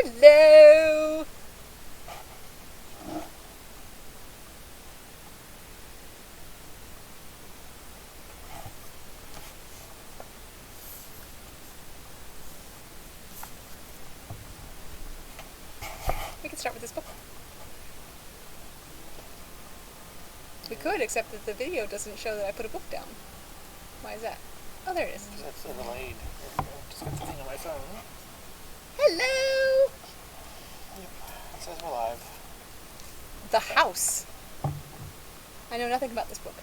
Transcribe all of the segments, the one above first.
Hello! We can start with this book. We could, except that the video doesn't show that I put a book down. Why is that? Oh, there it is. That's overlaid. There we go. Just got the thing on my phone. Hello! Yep. It says we're live. The House. I know nothing about this book.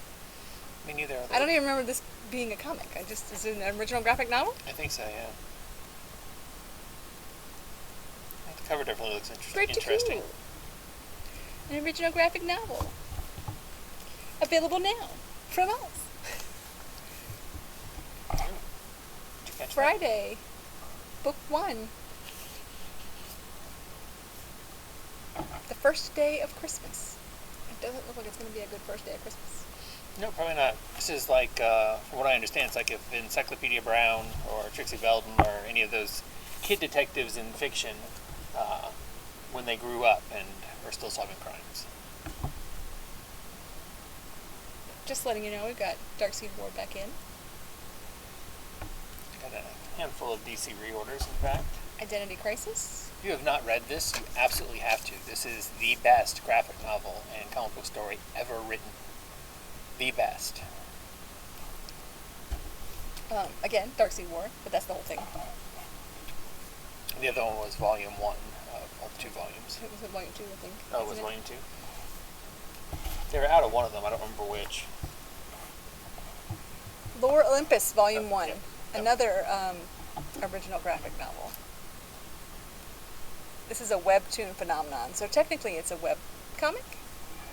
Me neither. I don't even remember this being a comic. Is it an original graphic novel? I think so, yeah. The cover definitely looks Pretty interesting. Cool. An original graphic novel. Available now. From us. Did you catch Friday. Book 1. The first day of Christmas. It doesn't look like it's going to be a good first day of Christmas. No, probably not. This is like, from what I understand, it's like if Encyclopedia Brown or Trixie Belden or any of those kid detectives in fiction, when they grew up and are still solving crimes. Just letting you know, we've got Darkseid Ward back in. Got a handful of DC reorders, in fact. Identity Crisis. If you have not read this, you absolutely have to. This is the best graphic novel and comic book story ever written. The best. Again, Darkseid War, but that's the whole thing. The other one was volume 1 of 2 volumes. It was volume 2, I think. Oh, it was volume 2? They were out of one of them, I don't remember which. Lore Olympus, volume 1. Yep. Another original graphic novel. This is a webtoon phenomenon, so technically it's a web comic.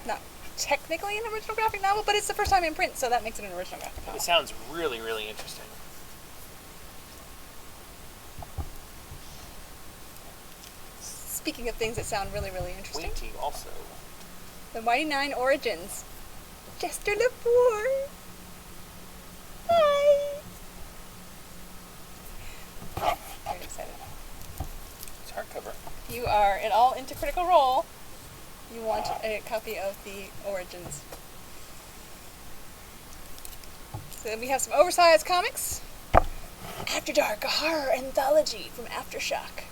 Not technically an original graphic novel, but it's the first time in print, so that makes it an original graphic novel. It sounds really, really interesting. Speaking of things that sound really, really interesting. Weighty also. The Mighty Nine Origins. Jester Lepore. Hi. Very excited. It's hardcover. If you are at all into Critical Role, you want a copy of the Origins. So then we have some oversized comics. After Dark, a horror anthology from Aftershock.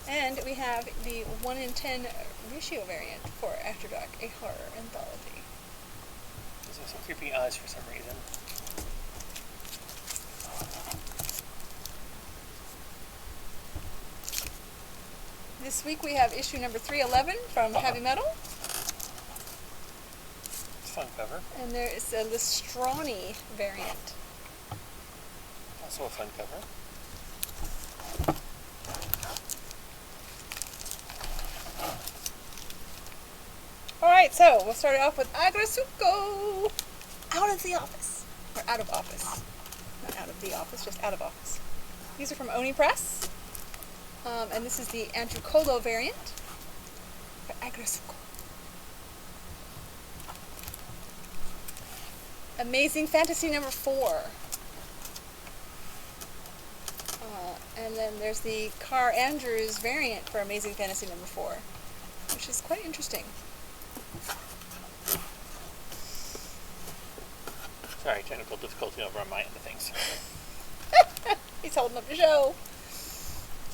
And we have the 1 in 10 ratio variant for After Dark, a horror anthology. These have some creepy eyes for some reason. This week we have issue number 311 from Heavy Metal. It's a fun cover. And there is a Lestrani variant. Also a fun cover. Alright, so we'll start it off with Agrasuko! Out of the Office. Or Out of Office. Not Out of the Office, just Out of Office. These are from Oni Press. And this is the Andrew Colo variant for Agrasuko. Amazing Fantasy number 4. And then there's the Carr Andrews variant for Amazing Fantasy number 4, which is quite interesting. Sorry, technical difficulty over on my end of things. He's holding up the show.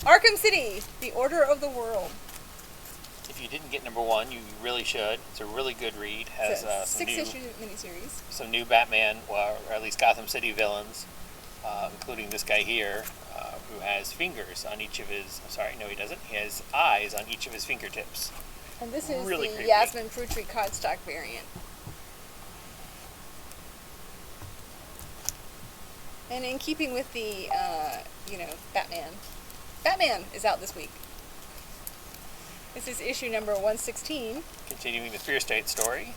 Arkham City, The Order of the World. If you didn't get number 1, you really should. It's a really good read. Has It's a 6-issue miniseries. some new Batman, well, or at least Gotham City villains, including this guy here, who has fingers on each of his. Sorry, no, he doesn't. He has eyes on each of his fingertips. And this is Really the creepy. Yasmin Fruittree cardstock variant. And in keeping with the, Batman. Batman is out this week. This is issue number 116. Continuing the Fear State story.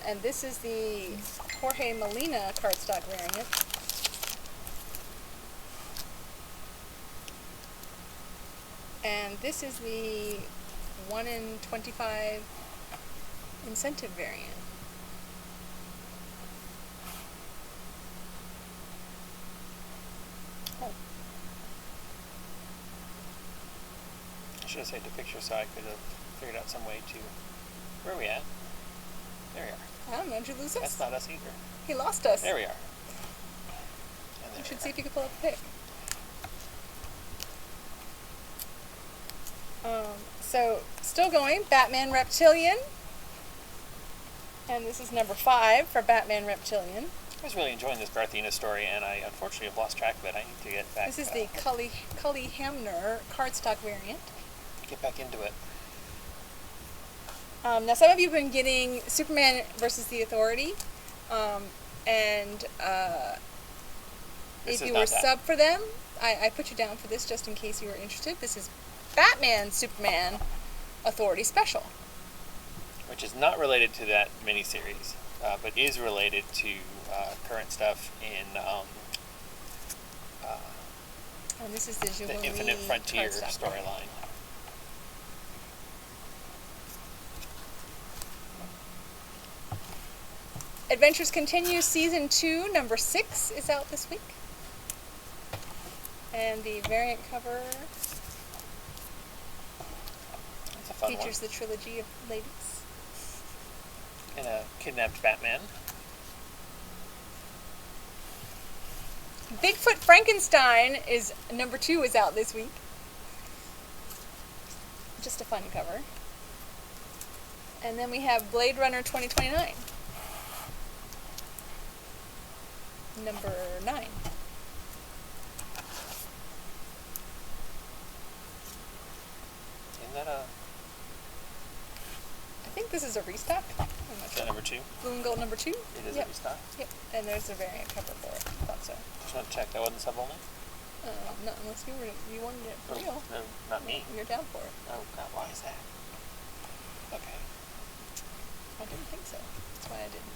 And this is the Jorge Molina cardstock variant. And this is the 1 in 25 incentive variant. Oh. should have saved a picture so I could have figured out some way to... Where are we at? There we are. I don't know, did you lose us? That's not us either. He lost us. There we are. And there You should we see are. if you can pull up the pic. So, still going, Batman Reptilian. And this is number 5 for Batman Reptilian. I was really enjoying this Garthina story, and I unfortunately have lost track of it. I need to get back. This is the Cully Hamner cardstock variant. Get back into it. Now, some of you have been getting Superman versus the Authority, and This if is you not were that. sub for them, I put you down for this just in case you were interested. This is Batman Superman Authority Special. Which is not related to that miniseries, but is related to current stuff in And this is the Jubilee the Infinite Frontier cardstock. storyline. Adventures Continue Season 2, number 6 is out this week. And the variant cover That's a fun features the trilogy of ladies. one. And a kidnapped Batman. Bigfoot Frankenstein is number 2 is out this week. Just a fun cover. And then we have Blade Runner 2029. Number 9. Isn't that a... I think this is a restock. I'm not Is sure. that number 2? Blue and Gold number 2? It is Yep. a restock? Yep. And there's a variant cover for it. I thought so. Just want to check. That wasn't sub-only? Not unless you wanted it for real. No, not me. You're down for it. Oh, God, why is that? Okay. I didn't think so. That's why I didn't.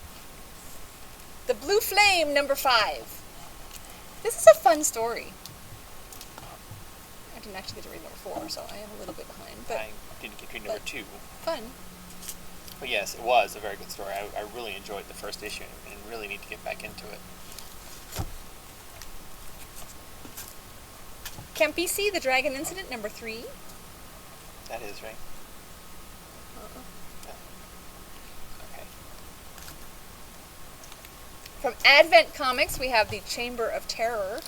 The Blue Flame, number 5. This is a fun story. I didn't actually get to read number 4, so I am a little bit behind. But I didn't get to read number 2. fun. But yes, it was a very good story. I really enjoyed the first issue and really need to get back into it. Campisi, The Dragon Incident, number 3. That is, right? Uh-uh. Okay. From Advent Comics, we have The Chamber of Terror.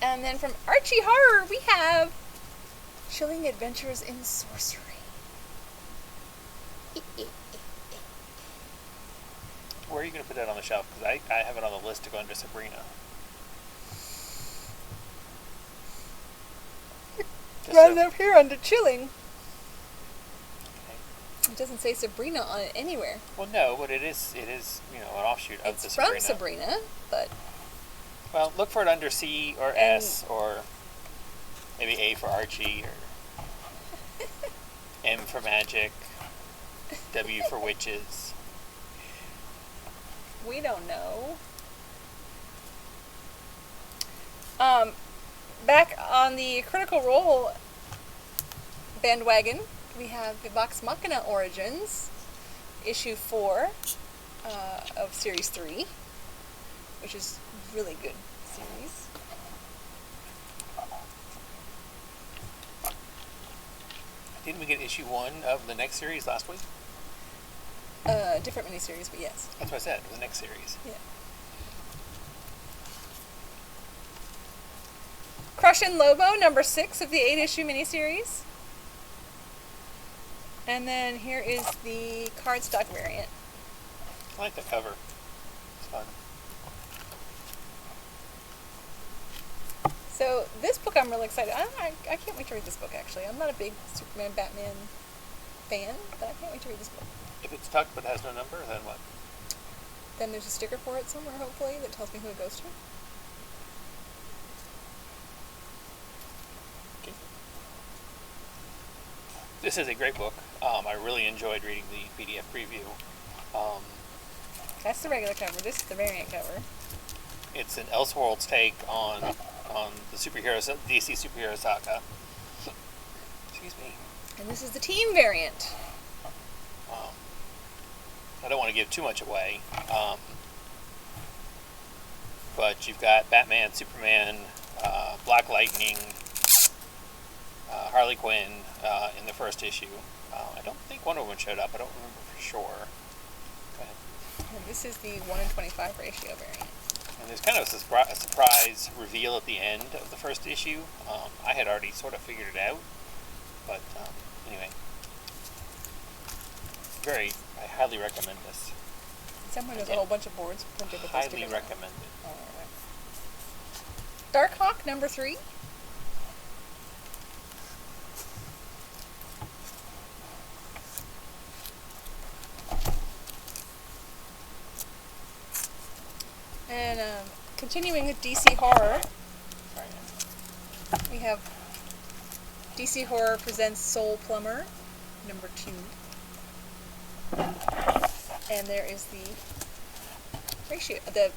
And then from Archie Horror, we have Chilling Adventures in Sorcery. Where are you going to put that on the shelf? Because I have it on the list to go under Sabrina. Just Right so- up here under Chilling. Okay. It doesn't say Sabrina on it anywhere. Well, no, but it is an offshoot of It's the from Sabrina. Sabrina, but Well, look for it under C or S or maybe A for Archie or M for Magic, W for Witches. we don't know. Back on the Critical Role bandwagon, we have the Vox Machina Origins, issue 4 of series 3, which is really good series. Didn't we get issue 1 of the next series last week? Different miniseries, but yes. That's what I said, it was the next series. Yeah. Crush and Lobo, number 6 of the 8-issue miniseries. And then here is the cardstock variant. I like the cover. It's fun. So this book I'm really excited. I can't wait to read this book, actually. I'm not a big Superman, Batman fan, but I can't wait to read this book. If it's tucked but has no number, then what? Then there's a sticker for it somewhere, hopefully, that tells me who it goes to. Okay. This is a great book. I really enjoyed reading the PDF preview. That's the regular cover. This is the variant cover. It's an Elseworlds take on the superheroes, DC superhero saga. Excuse me. And this is the team variant. I don't want to give too much away. but you've got Batman, Superman, Black Lightning, Harley Quinn in the first issue. I don't think Wonder Woman showed up. I don't remember for sure. Go ahead. And this is the 1:25 ratio variant. And there's kind of a surprise reveal at the end of the first issue. I had already sort of figured it out, but anyway, I highly recommend this. Somewhere there's a whole bunch of boards printed with this. Highly recommend it. All right. Darkhawk number 3. And continuing with DC Horror, we have DC Horror presents Soul Plumber number 2. And there is the ratio, the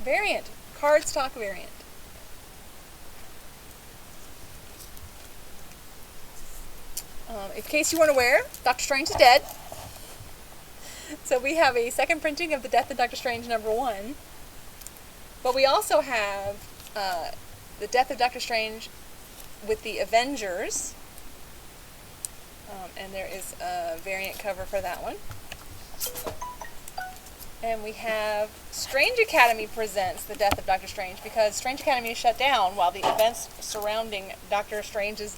variant, cardstock variant. In case you weren't aware, Doctor Strange is dead. So we have a second printing of The Death of Doctor Strange number 1. But we also have The Death of Doctor Strange with the Avengers. And there is a variant cover for that one. And we have Strange Academy presents The Death of Doctor Strange, because Strange Academy is shut down while the events surrounding Doctor Strange's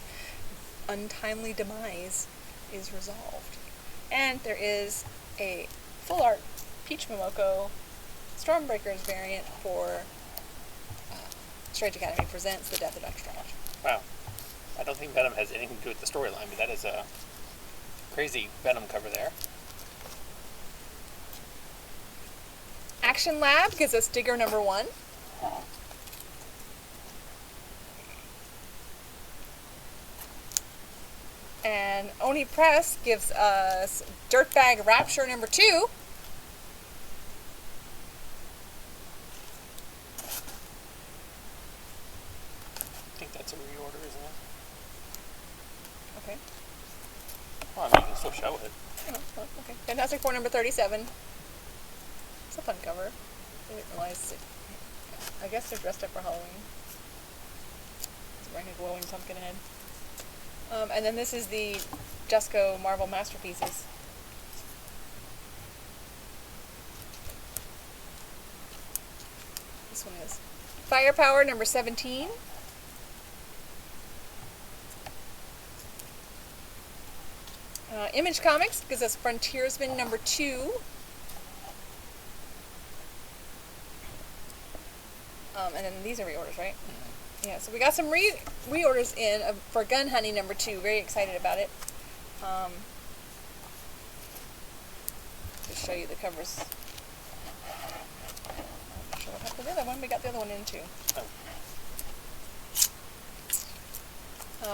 untimely demise is resolved. And there is a full art Peach Momoko Stormbreakers variant for Strange Academy presents The Death of Doctor Strange. Wow. I don't think Venom has anything to do with the storyline, but that is a crazy Venom cover there. Action Lab gives us Digger number 1. And Oni Press gives us Dirtbag Rapture number 2. I think that's a reorder, isn't it? Okay. Well, I mean, you can still show it. Oh, okay. Fantastic Four number 37. It's a fun cover. I didn't realize it. I guess they're dressed up for Halloween. He's wearing a glowing pumpkin head. And then this is the Jusco Marvel Masterpieces. This one is Firepower number 17. Image Comics gives us Frontiersman number 2. And then these are reorders, right? Mm-hmm. Yeah, so we got some reorders in for Gun Honey number 2. Very excited about it. Just show you the covers. I'm not sure what happened to the other one. We got the other one in too.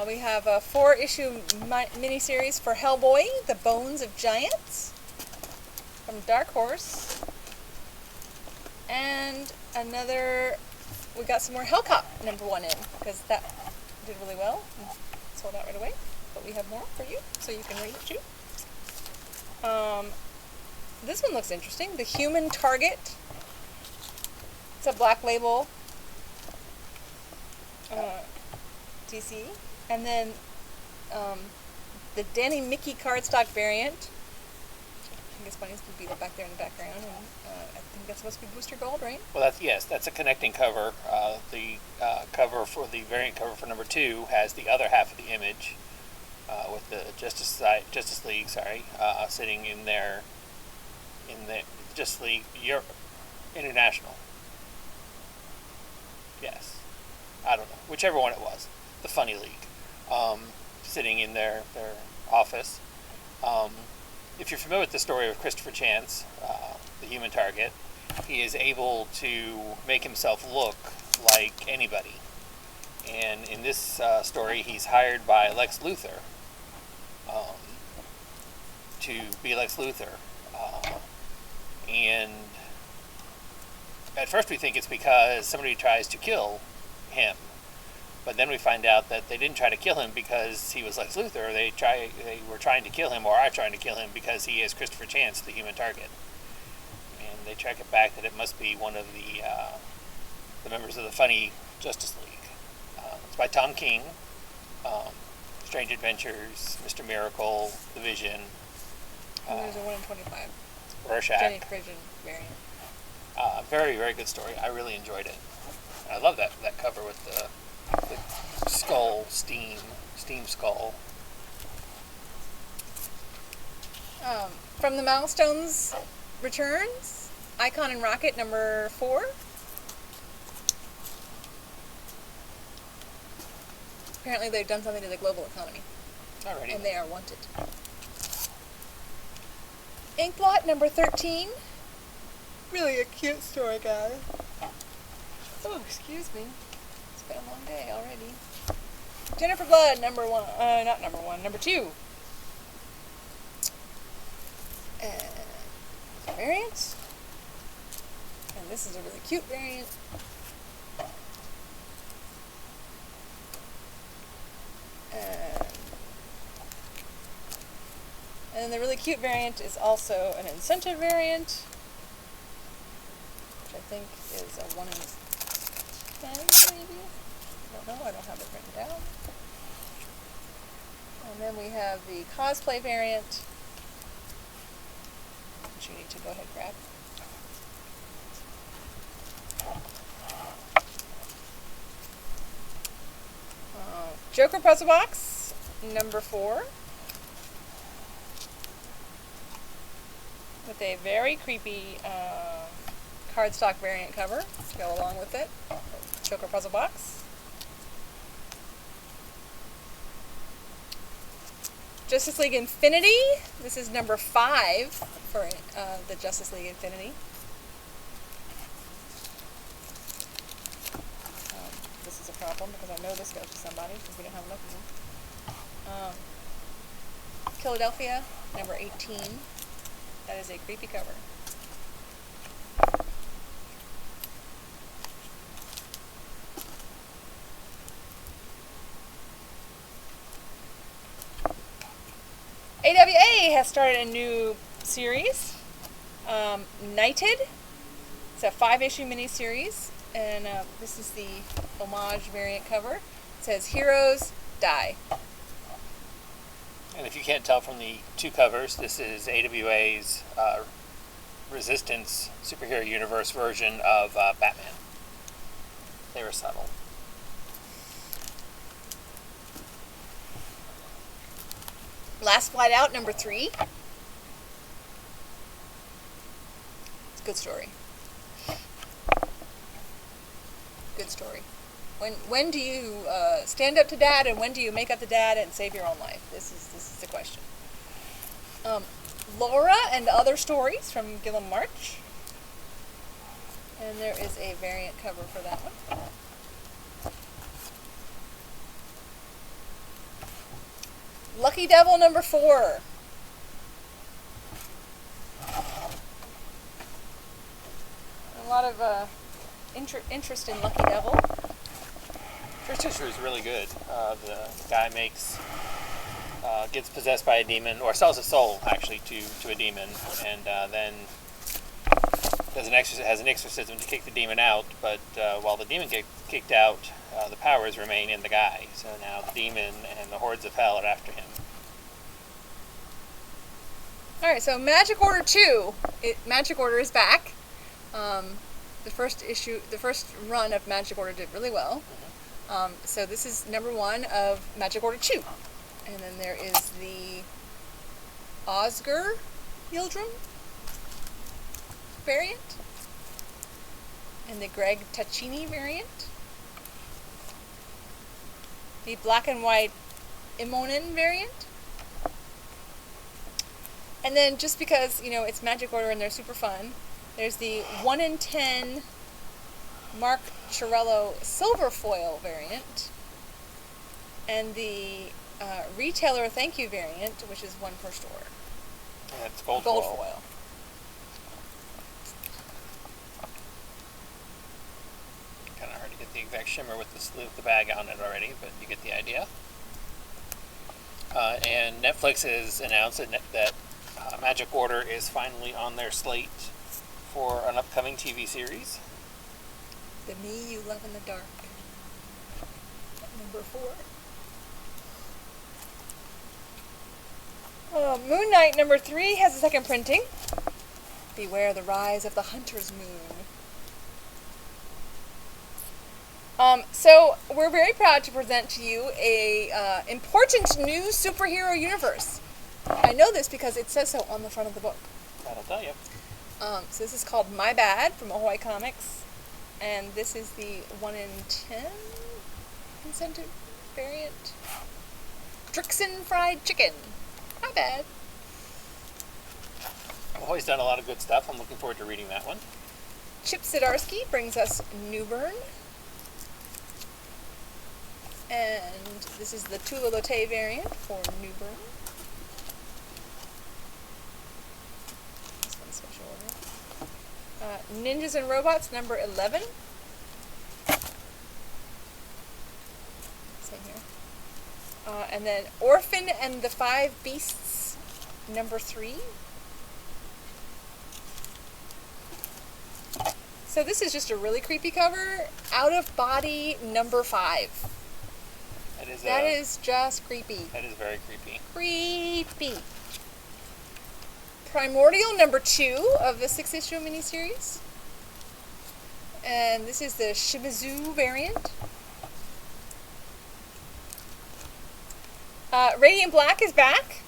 We have a 4-issue miniseries for Hellboy, The Bones of Giants, from Dark Horse. And another, we got some more Hellcop number 1 in, because that did really well and sold out right away. But we have more for you, so you can read it too. This one looks interesting. The Human Target. It's a Black Label DC. And then the Danny Mickey cardstock variant. I think it's funny, it's going to be back there in the background. And I think that's supposed to be Booster Gold, right? Well, that's a connecting cover. The cover for the variant cover for number 2 has the other half of the image with the Justice League, sitting in there in the Justice League Europe International. Yes, I don't know, whichever one it was, the Funny League, sitting in their office. If you're familiar with the story of Christopher Chance, the Human Target, he is able to make himself look like anybody. And in this story, he's hired by Lex Luthor to be Lex Luthor. And at first we think it's because somebody tries to kill him. But then we find out that they didn't try to kill him because he was Lex Luthor. They were trying to kill him, or are trying to kill him, because he is Christopher Chance, the Human Target. and they track it back that it must be one of the members of the Funny Justice League. It's by Tom King. Strange Adventures, Mr. Miracle, The Vision. And there's a 1 in 25. Rorschach. Jenny Prison variant. Very, very good story. I really enjoyed it. I love that cover with the skull, steam skull. From the Milestones Returns, Icon and Rocket number 4. Apparently they've done something to the global economy. Alrighty. And they are wanted. Inkblot number 13. Really a cute story, guys. Oh, excuse me. It's been a long day already. Jennifer Blood, number 2. And variants. And this is a really cute variant. And the really cute variant is also an incentive variant, which I think is a 1 in 10, maybe? I don't know, I don't have it written down. And then we have the cosplay variant, which you need to go ahead and grab. Joker Puzzle Box, number 4. With a very creepy cardstock variant cover to go along with it. Joker Puzzle Box. Justice League Infinity. This is number 5 for the Justice League Infinity. This is a problem because I know this goes to somebody because we don't have enough of them. Philadelphia, number 18. That is a creepy cover. AWA has started a new series, Knighted. It's a 5-issue miniseries, and this is the homage variant cover. It says, "Heroes Die." And if you can't tell from the 2 covers, this is AWA's Resistance superhero universe version of Batman. They were subtle. Last Flight Out, number 3. It's a good story. Good story. When do you stand up to dad, and when do you make up to dad and save your own life? This is the question. Laura and Other Stories from Gilliam March. And there is a variant cover for that one. Lucky Devil number 4. A lot of interest in Lucky Devil. First issue is really good. The guy gets possessed by a demon, or sells his soul actually to a demon, and then has an exorcism to kick the demon out. But while the demon gets kicked out, the powers remain in the guy. So now the demon and the hordes of hell are after him. All right, so Magic Order 2. Magic Order is back. The first run of Magic Order did really well. So this is number 1 of Magic Order 2. And then there is the Oscar Yildirim variant. And the Greg Tacchini variant. The Black and White Imonen variant. And then just because, it's Magic Order and they're super fun, there's the 1 in 10 Mark Chiarello silver foil variant, and the retailer thank you variant, which is 1 per store. Yeah, it's gold foil. Kind of hard to get the exact shimmer with the bag on it already, but you get the idea. And Netflix has announced that Magic Order is finally on their slate for an upcoming TV series. The Me You Love in the Dark. Number 4. Moon Knight number 3 has a second printing. Beware the Rise of the Hunter's Moon. So we're very proud to present to you a important new superhero universe. I know this because it says so on the front of the book. That'll tell you. So this is called My Bad from Ahoy Comics, and this is the 1 in 10 incentive variant. Drixin Fried Chicken. My bad. Ahoy's done a lot of good stuff. I'm looking forward to reading that one. Chip Zdarsky brings us Newburn. And this is the Tula Lotte variant for Newburn. This one's special order. Ninjas and Robots number 11. Same here. And then Orphan and the Five Beasts number 3. So this is just a really creepy cover. Out of Body number 5. That is just creepy. That is very creepy. Creepy. Primordial number 2 of the 6-issue miniseries. And this is the Shimizu variant. Radiant Black is back.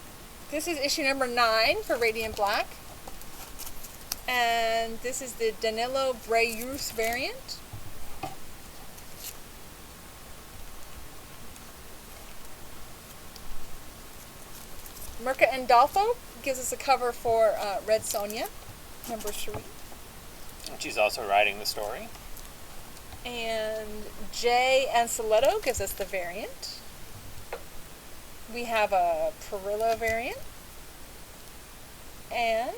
This is issue number 9 for Radiant Black. And this is the Danilo Breyus variant. Mirka Andolfo gives us a cover for Red Sonja, number 3. And she's also writing the story. And Jay Anceletto gives us the variant. We have a Perillo variant. And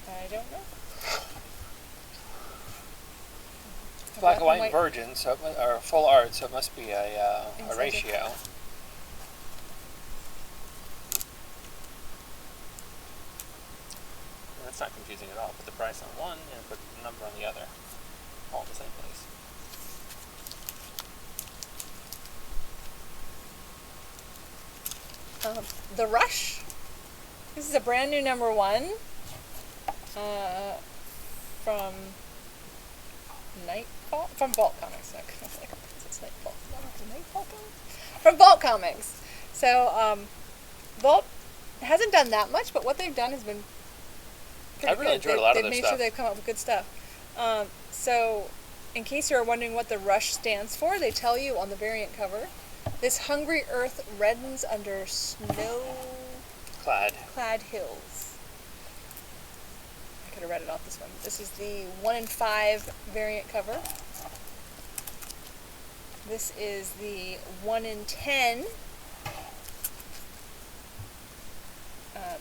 I don't know. Black and white virgin, so or full art, so it must be a ratio. That's not confusing at all. Put the price on one and put the number on the other. All in the same place. The Rush. This is a brand new number 1 from Nightfall? From Vault Comics. It's Nightfall. Nightfall Comics? From Vault Comics. So, Vault hasn't done that much, but what they've done has been pretty I really good. enjoyed a lot of their They've made stuff. sure they've come up with good stuff. So, in case you're wondering what the Rush stands for, they tell you on the variant cover. This hungry earth reddens under snow-clad hills. I could have read it off this one. This is the 1 in 5 variant cover. This is the 1 in 10.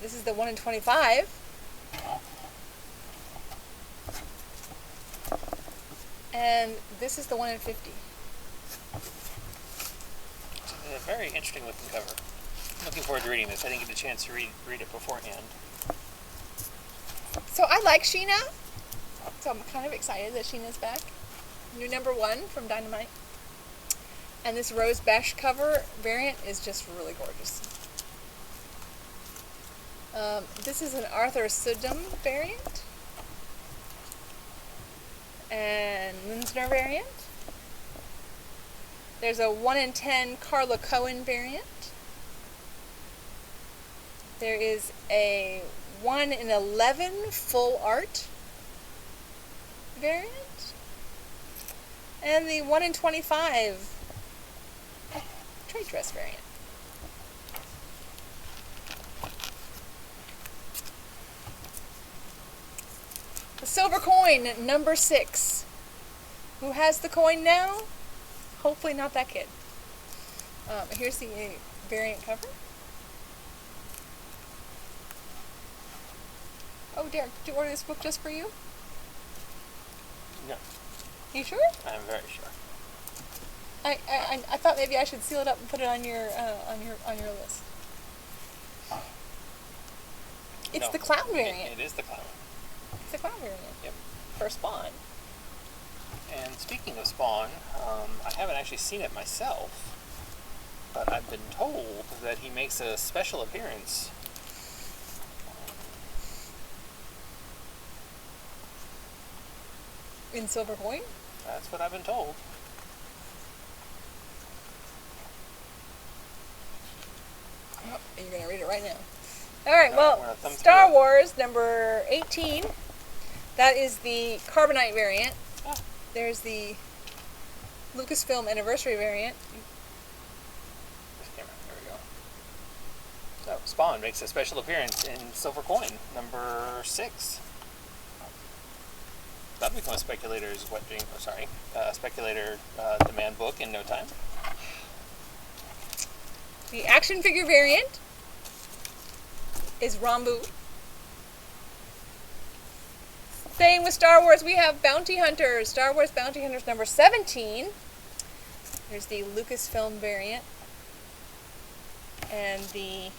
This is the 1 in 25. And this is the 1 in 50. It's a very interesting looking cover. I'm looking forward to reading this. I didn't get a chance to read it beforehand. So I like Sheena. So I'm kind of excited that Sheena's back. New number 1 from Dynamite. And this Rose Besh cover variant is just really gorgeous. This is an Arthur Sudum variant. And Linsner variant. There's a 1 in 10 Carla Cohen variant. There is a 1 in 11 full art variant. And the 1 in 25 trade dress variant. The silver coin, number 6. Who has the coin now? Hopefully not that kid. Here's the variant cover. Oh, Derek, did you order this book just for you? No. You sure? I'm very sure. I thought maybe I should seal it up and put it on your list. It's No, the clown variant. It is the clown. It's the clown variant. Yep. for Spawn. And speaking of Spawn, I haven't actually seen it myself, but I've been told that he makes a special appearance. In Silver Coin? That's what I've been told. Oh, you're going to read it right now. Alright, well, thumb Star Wars number 18. That is the Carbonite variant. Oh. There's the Lucasfilm Anniversary variant. This camera, there we go. So, Spawn makes a special appearance in Silver Coin, number 6. That'll become a speculator's speculator demand book in no time. The action figure variant is Rambo. Staying with Star Wars, we have Bounty Hunters. Star Wars Bounty Hunters number 17. There's the Lucasfilm variant. And the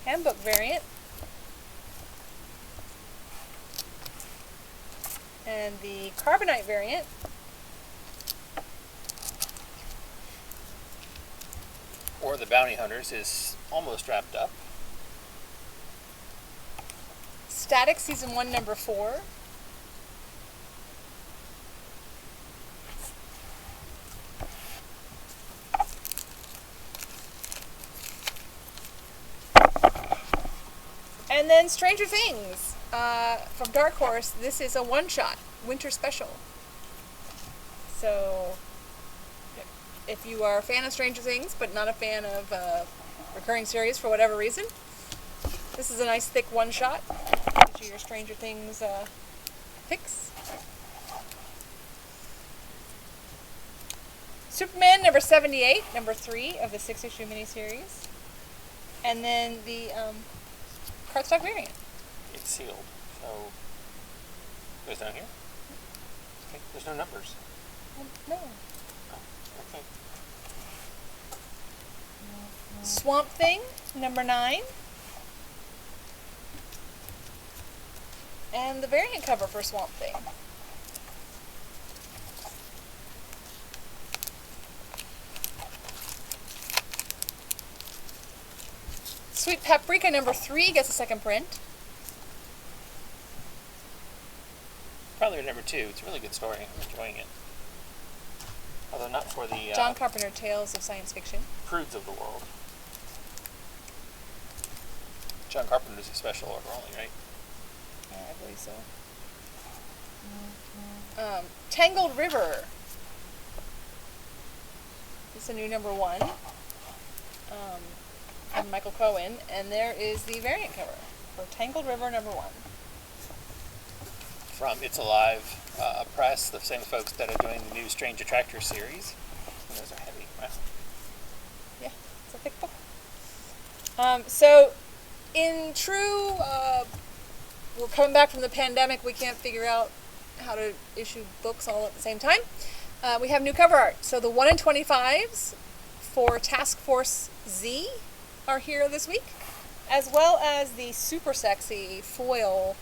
handbook variant. And the Carbonite variant. Or the Bounty Hunters is almost wrapped up. Static Season 1 number 4. And then Stranger Things from Dark Horse. This is a one-shot winter special. So if you are a fan of Stranger Things but not a fan of recurring series for whatever reason, this is a nice thick one-shot. Get you your Stranger Things picks. Superman number 78, number 3 of the 6-issue miniseries. And then the cardstock variant. It's sealed, so it goes down here. Okay, there's no numbers. No. Oh, okay. Swamp Thing number 9. And the variant cover for Swamp Thing. Sweet Paprika number 3 gets a second print. Probably number 2. It's a really good story. I'm enjoying it. Although not for the John Carpenter Tales of Science Fiction. prudes of the world. John Carpenter's a special order only, right? Yeah, I believe so. Tangled River. This is a new number 1. From Michael Cohen. And there is the variant cover for Tangled River number 1. From It's Alive Press, the same folks that are doing the new Strange Attractor series. And those are heavy. Wow. Yeah, it's a thick book. So, in true, we're coming back from the pandemic, we can't figure out how to issue books all at the same time. We have new cover art. So the 1 in 25s for Task Force Z are here this week, as well as the super sexy foil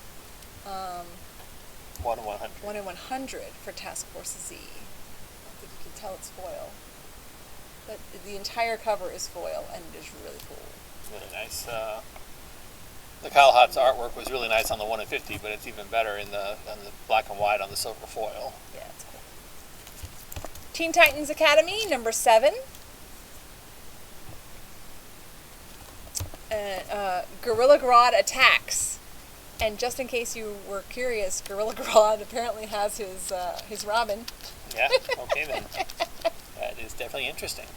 1 in 100. 1 in 100 for Task Force Z. I don't think you can tell it's foil. But the entire cover is foil, and it is really cool. Really nice. The Kyle Hotz artwork was really nice on the 1 in 50, but it's even better on the black and white on the silver foil. Yeah, it's cool. Teen Titans Academy, number 7. Gorilla Grodd Attacks. And just in case you were curious, Gorilla Grodd apparently has his Robin. Yeah, okay then. That is definitely interesting.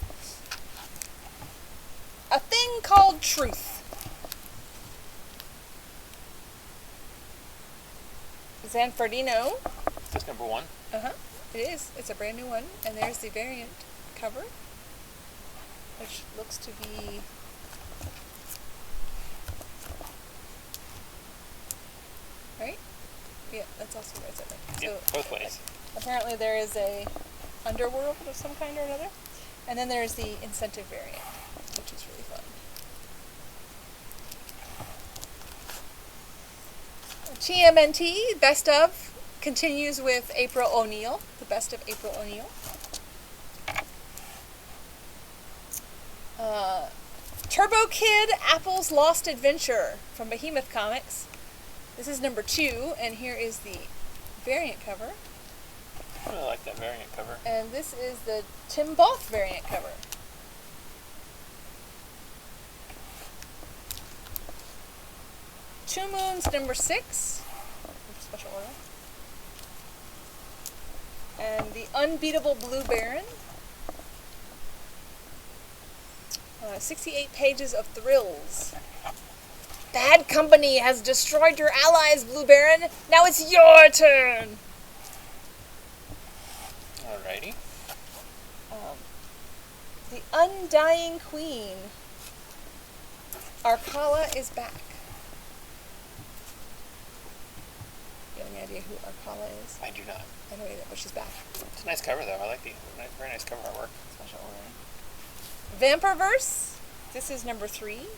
A Thing Called Truth. Zanfardino. That's number 1. Uh-huh. It is. It's a brand new one. And there's the variant cover, which looks to be... Right? Yeah, that's also right. Yep, So both ways. apparently there is a underworld of some kind or another. And then there's the incentive variant, which is really fun. TMNT, Best Of, continues with April O'Neil, the Best of April O'Neil. Turbo Kid, Apple's Lost Adventure from Behemoth Comics. This is number 2, and here is the variant cover. I really like that variant cover. And this is the Tim Both variant cover. Two Moons, number 6, special order. And the Unbeatable Blue Baron. 68 pages of thrills. Bad company has destroyed your allies, Blue Baron. Now it's your turn. Alrighty. The Undying Queen. Arcala is back. You have any idea who Arcala is? I do not. I don't either, but she's back. It's a nice cover, though. I like the very nice cover artwork. Special order. Vampirverse. This is number 3.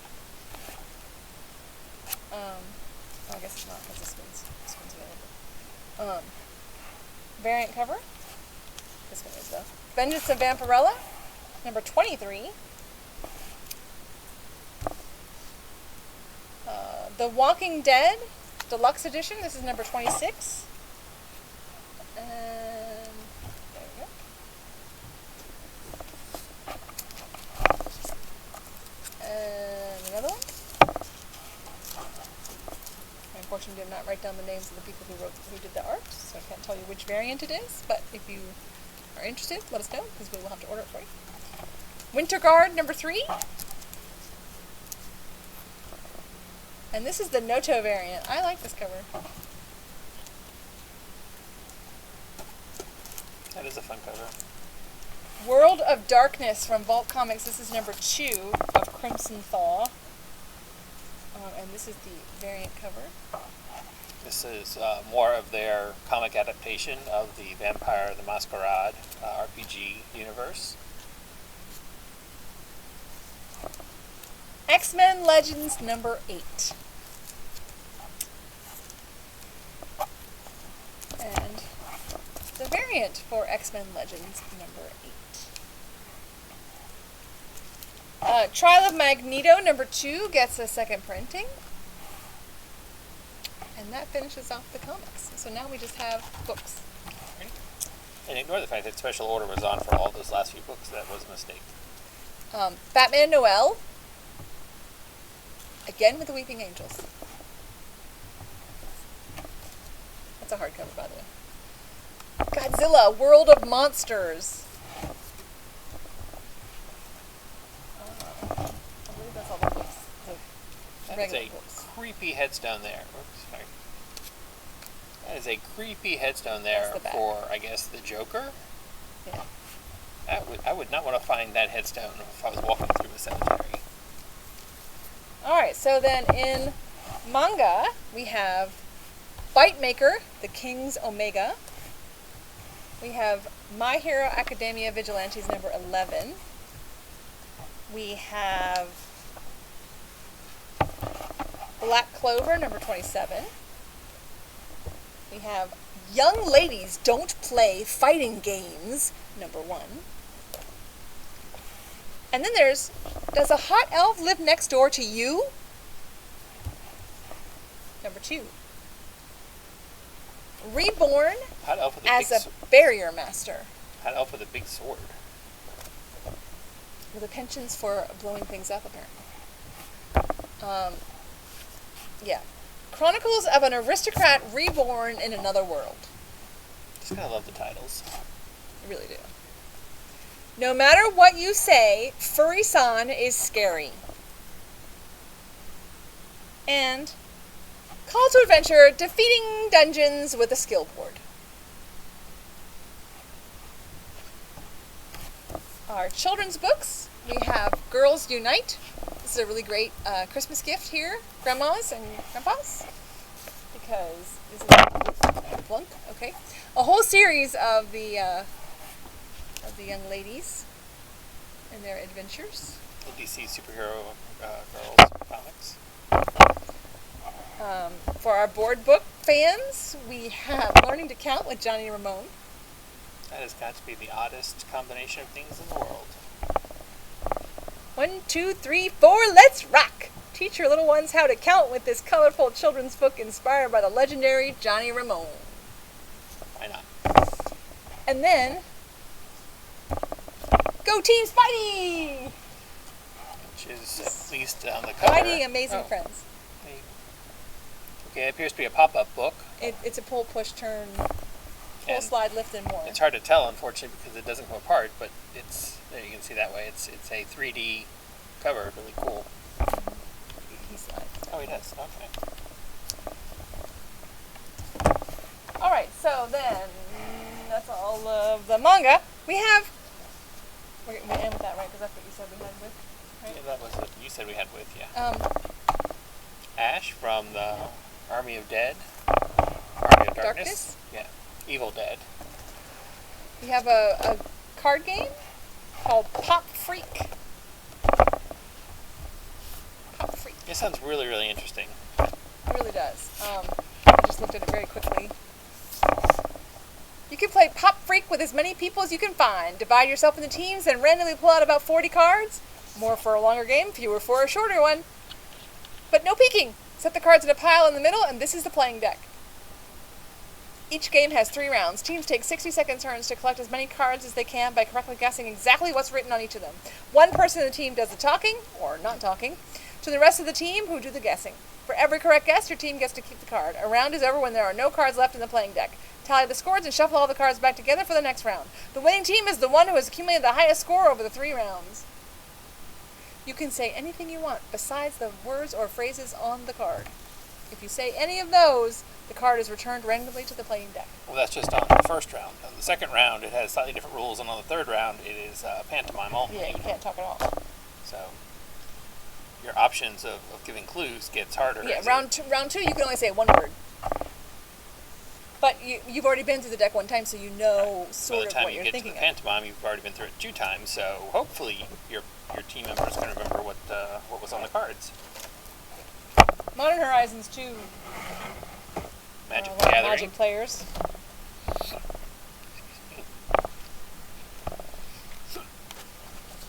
I guess it's not because this one's available. Variant cover. This one is though. Vengeance of Vampirella, number 23. The Walking Dead, Deluxe Edition. This is number 26. And there we go. And another one. I unfortunately did not write down the names of the people who did the art, so I can't tell you which variant it is, but if you are interested, let us know, because we will have to order it for you. Winter Guard, number 3. And this is the Noto variant. I like this cover. That is a fun cover. World of Darkness from Vault Comics. This is number 2 of Crimson Thaw. And this is the variant cover. This is more of their comic adaptation of the Vampire the Masquerade RPG universe. X-Men Legends number 8. And the variant for X-Men Legends number 8. Trial of Magneto number 2 gets a second printing. And that finishes off the comics. So now we just have books. And ignore the fact that special order was on for all those last few books. That was a mistake. Batman Noel. Again with the Weeping Angels. That's a hardcover, by the way. Godzilla, World of Monsters. I believe that's all the books. That is a creepy headstone there. Oops, sorry. That is a creepy headstone there for, I guess, the Joker. Yeah. I would not want to find that headstone if I was walking through a cemetery. Alright, so then in manga, we have Bite Maker, The King's Omega. We have My Hero Academia Vigilantes number 11. We have Black Clover number 27. We have Young Ladies Don't Play Fighting Games number 1. And then there's Does a Hot Elf Live Next Door to You? Number 2. Reborn as a Barrier Master. Hot Elf with a big sword. With a penchant for blowing things up, apparently. Yeah. Chronicles of an Aristocrat Reborn in Another World. Just gotta love the titles. I really do. No matter what you say, Furry-san is scary. And Call to Adventure, Defeating Dungeons with a Skill Board. Our children's books, we have Girls Unite. This is a really great Christmas gift here, grandmas and grandpas, because this is a blunk. Okay, a whole series of the young ladies and their adventures. The DC superhero girls comics. For our board book, fans, we have Learning to Count with Johnny and Ramon. That has got to be the oddest combination of things in the world. 1, 2, 3, 4, let's rock! Teach your little ones how to count with this colorful children's book inspired by the legendary Johnny Ramon. Why not? And then, Go Team Spidey! Which is at least on the cover. Spidey Amazing Friends. Okay, it appears to be a pop-up book. It's a pull, push, turn, pull, And slide, lift, and more. It's hard to tell, unfortunately, because it doesn't come apart, but it's, there you can see that way. It's a 3D cover, really cool. He slides. Oh, he does, okay. Alright, so then, that's all of the manga. We have, we end with that, right? Because that's what you said we had with, right? Yeah, that was what you said we had with, yeah. Ash from the Army of Dead. Army of Darkness? Yeah. Evil Dead. We have a card game called Pop Freak. Pop Freak. It sounds really, really interesting. It really does. I just looked at it very quickly. You can play Pop Freak with as many people as you can find. Divide yourself into teams and randomly pull out about 40 cards. More for a longer game, fewer for a shorter one. But no peeking! Set the cards in a pile in the middle, and this is the playing deck. Each game has 3 rounds. Teams take 60-second turns to collect as many cards as they can by correctly guessing exactly what's written on each of them. One person in the team does the talking, or not talking, to the rest of the team who do the guessing. For every correct guess, your team gets to keep the card. A round is over when there are no cards left in the playing deck. Tally the scores and shuffle all the cards back together for the next round. The winning team is the one who has accumulated the highest score over the 3 rounds. You can say anything you want besides the words or phrases on the card. If you say any of those, the card is returned randomly to the playing deck. Well, that's just on the first round. On the second round, it has slightly different rules, and on the third round, it is pantomime only. Yeah, you can't talk at all. So your options of giving clues gets harder. Yeah, round two, you can only say one word. But you've already been through the deck one time, so you know sort of what you're thinking of. By the time you get to the pantomime, you've already been through it 2 times, so hopefully your team members can remember what was on the cards. Modern Horizons 2 Magic the Gathering. Magic players.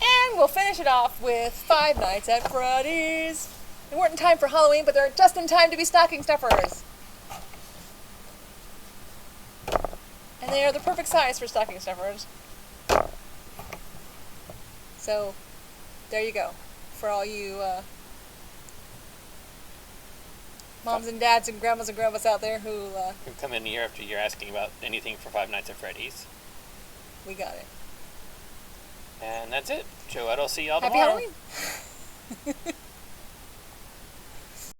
And we'll finish it off with Five Nights at Freddy's. They weren't in time for Halloween, but they're just in time to be stocking stuffers. And they are the perfect size for stocking stuffers. So, there you go. For all you moms and dads and grandmas out there who come in year after year asking about anything for Five Nights at Freddy's. We got it. And that's it. Joetta, I'll see y'all Happy tomorrow. Halloween!